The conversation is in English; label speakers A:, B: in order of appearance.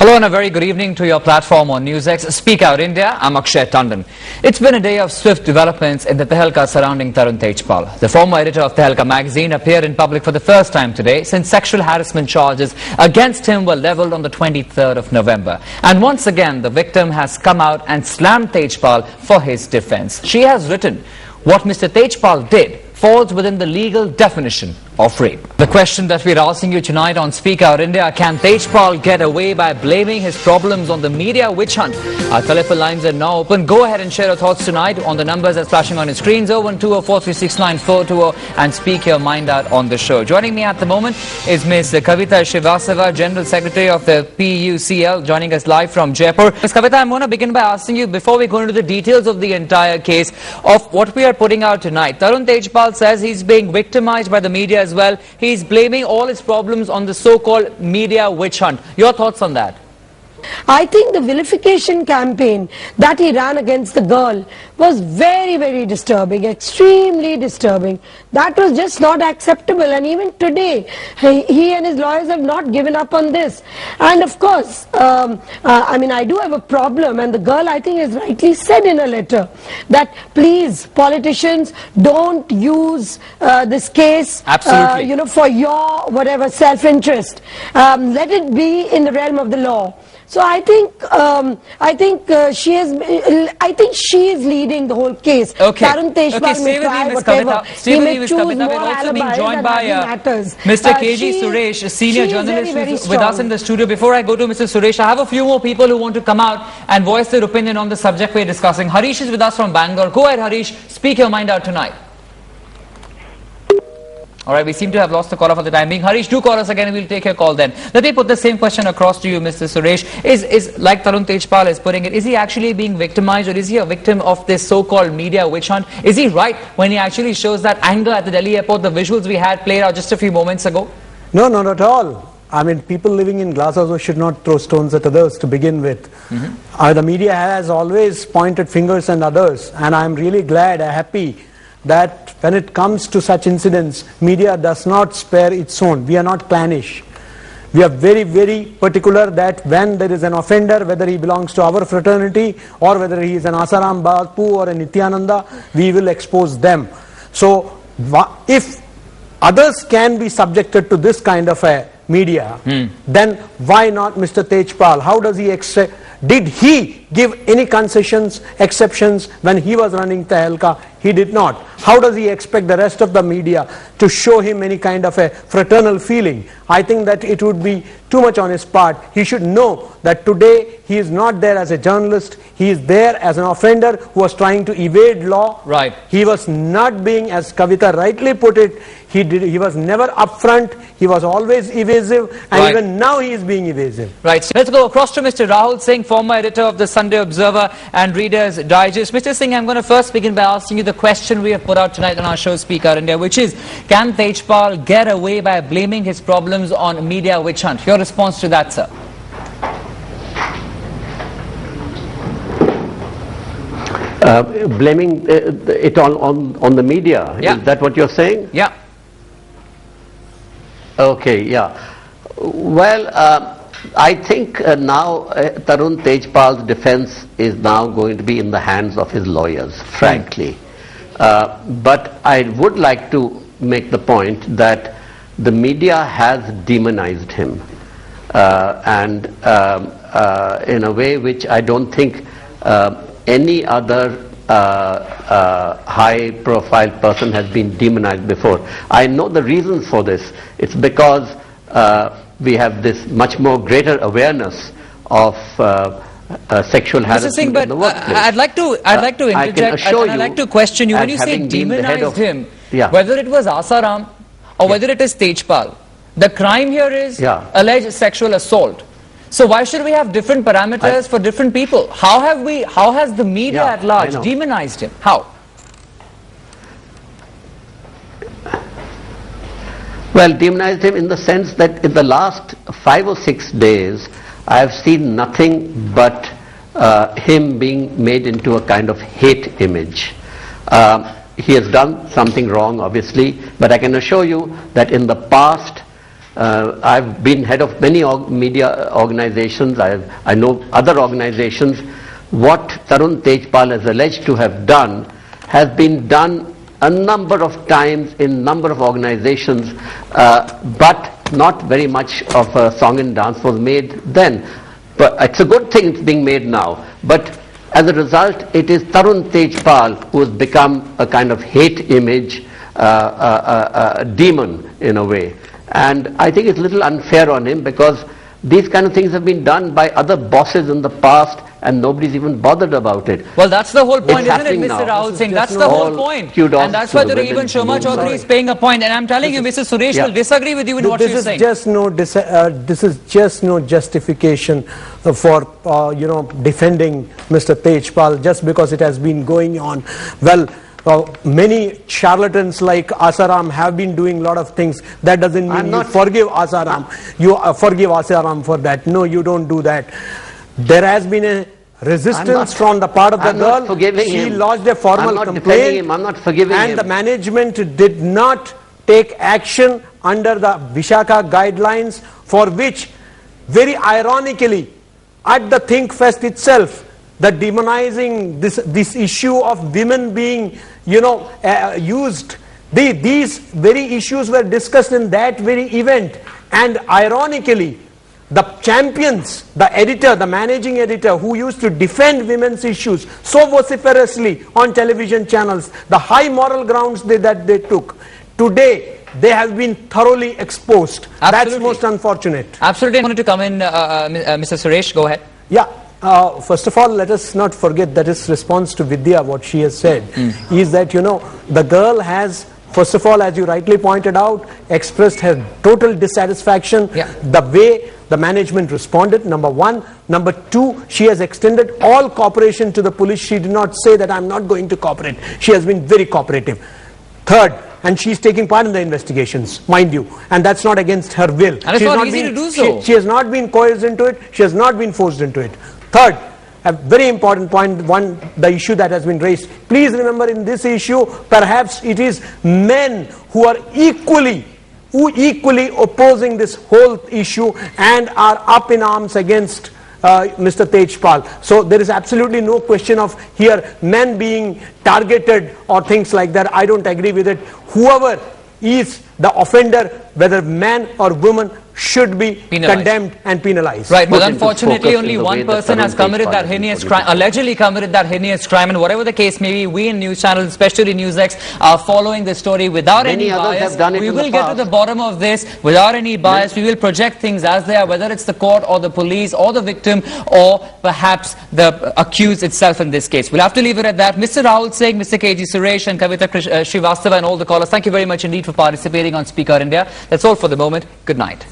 A: Hello and a very good evening to your platform on NewsX. Speak Out India, I'm Akshay Tandon. It's been a day of swift developments in the Tehelka surrounding Tarun Tejpal. The former editor of Tehelka magazine appeared in public for the first time today since sexual harassment charges against him were levelled on the 23rd of November. And once again, the victim has come out and slammed Tejpal for his defence. She has written, "What Mr. Tejpal did falls within the legal definition of rape." The question that we're asking you tonight on Speak Out India, can Tejpal get away by blaming his problems on the media witch hunt? Our telephone lines are now open. Go ahead and share your thoughts tonight on the numbers that's flashing on your screens, 01204369420, and speak your mind out on the show. Joining me at the moment is Ms. Kavita Srivastava, General Secretary of the PUCL, joining us live from Jaipur. Ms. Kavita, I'm going to begin by asking you, before we go into the details of the entire case, of what we are putting out tonight. Tarun Tejpal says he's being victimized by the media as well. He's blaming all his problems on the so-called media witch hunt. Your thoughts on that?
B: I think the vilification campaign that he ran against the girl was very, very disturbing, extremely disturbing. That was just not acceptable, and even today he and his lawyers have not given up on this. And of course, I do have a problem, and the girl, I think, has rightly said in a letter that please, politicians, don't use this case for your whatever self-interest. Let it be in the realm of the law. So I think she is leading the whole case.
A: Okay.
B: Tarun Tejpal may try whatever. He may choose more
A: We're also being
B: alibis
A: joined
B: that
A: by
B: matters.
A: Mr. KG Suresh, a senior journalist who's with us in the studio. Before I go to Mr. Suresh, I have a few more people who want to come out and voice their opinion on the subject we're discussing. Harish is with us from Bangalore. Go ahead, Harish. Speak your mind out tonight. Alright, we seem to have lost the caller for the time being. Harish, do call us again and we'll take your call then. Let me put the same question across to you, Mr. Suresh. Is like Tarun Tejpal is putting it, is he actually being victimized, or is he a victim of this so-called media witch hunt? Is he right when he actually shows that anger at the Delhi airport, the visuals we had played out just a few moments ago?
C: No, not at all. I mean, people living in glass houses should not throw stones at others to begin with. The media has always pointed fingers at others, and I'm really glad, happy that when it comes to such incidents, media does not spare its own. We are not clannish. We are very, very particular that when there is an offender, whether he belongs to our fraternity or whether he is an Asaram Bapu or a Nityananda, we will expose them. So if others can be subjected to this kind of a media, then why not Mr. Tejpal? How does he did he give any concessions, exceptions when he was running Tehelka? He did not. How does he expect the rest of the media to show him any kind of a fraternal feeling? I think that it would be too much on his part. He should know that today he is not there as a journalist. He is there as an offender who was trying to evade law.
A: Right.
C: He was not being, as Kavita rightly put it, he was never upfront. He was always evasive, and even now he is being evasive.
A: Right. So let's go across to Mr. Rahul Singh, former editor of the Sunday Observer and Reader's Digest. Mr. Singh, I'm going to first begin by asking you the question we have put out tonight on our show, Speak Out India, which is, can Tejpal get away by blaming his problems on media witch hunt? Your response to that, sir?
D: Blaming it on the media.
A: Yeah.
D: Is that what you're saying?
A: Yeah.
D: Okay, yeah. Well, I think now Tarun Tejpal's defense is now going to be in the hands of his lawyers, frankly. But I would like to make the point that the media has demonized him in a way which I don't think any other high-profile person has been demonized before. I know the reasons for this. It's because we have this much more greater awareness of sexual harassment in the workplace.
A: I'd like to interject, and I'd like to question you. When you say demonized him, whether it was Asaram or whether it is Tejpal, the crime here is alleged sexual assault. So why should we have different parameters for different people? How has the media at large demonized him? How?
D: Well, demonized him in the sense that in the last 5 or 6 days, I have seen nothing but him being made into a kind of hate image. He has done something wrong, obviously, but I can assure you that in the past, I've been head of many media organizations. I know other organizations. What Tarun Tejpal has alleged to have done has been done a number of times in number of organizations, but not very much of a song and dance was made then. But it's a good thing it's being made now. But as a result, it is Tarun Tejpal who has become a kind of hate image, a demon in a way. And I think it's a little unfair on him, because these kind of things have been done by other bosses in the past and nobody's even bothered about it.
A: Well, that's the whole point, isn't it,
D: happening
A: Mr.
D: now.
A: Rahul Singh? That's the whole point. And that's why even Shoma Chaudhary is paying a point. And I'm telling you, Mr. Suresh will disagree with you in what you're saying.
C: This is just no justification for defending Mr. Tejpal just because it has been going on. Well, many charlatans like Asaram have been doing a lot of things. That doesn't mean you forgive Asaram. You forgive Asaram for that. No, you don't do that. There has been a resistance from the part of the girl. She lodged a formal complaint.
D: I'm not forgiving him.
C: And the management did not take action under the Vishaka guidelines, for which, very ironically, at the Think Fest itself, the demonizing this issue of women being used, these very issues were discussed in that very event. And ironically, the champions, the editor, the managing editor who used to defend women's issues so vociferously on television channels, the high moral grounds that they took, today they have been thoroughly exposed.
A: Absolutely.
C: That's most unfortunate.
A: Absolutely. I wanted to come in, Mr. Suresh, go ahead.
C: Yeah. First of all, let us not forget that his response to Vidya, what she has said, is that, the girl has, first of all, as you rightly pointed out, expressed her total dissatisfaction, the way the management responded, number one. Number two, she has extended all cooperation to the police. She did not say that I'm not going to cooperate. She has been very cooperative. Third, and she's taking part in the investigations, mind you, and that's not against her will.
A: And it's not easy to do so.
C: She has not been coerced into it. She has not been forced into it. Third, a very important point, the issue that has been raised. Please remember, in this issue, perhaps it is men who are equally opposing this whole issue and are up in arms against Mr. Tejpal. So there is absolutely no question of here men being targeted or things like that. I don't agree with it. Whoever is the offender, whether man or woman, should be condemned and penalized.
A: Right, but unfortunately only one person has committed that heinous crime, allegedly committed that heinous crime, and whatever the case may be, we in news channels, especially NewsX, are following this story without any bias. We will get to the bottom of this without any bias. We will project things as they are, whether it's the court or the police or the victim or perhaps the accused itself in this case. We'll have to leave it at that. Mr. Rahul Singh, Mr. KG Suresh and Kavita Srivastava and all the callers, thank you very much indeed for participating on Speak Out India. That's all for the moment. Good night.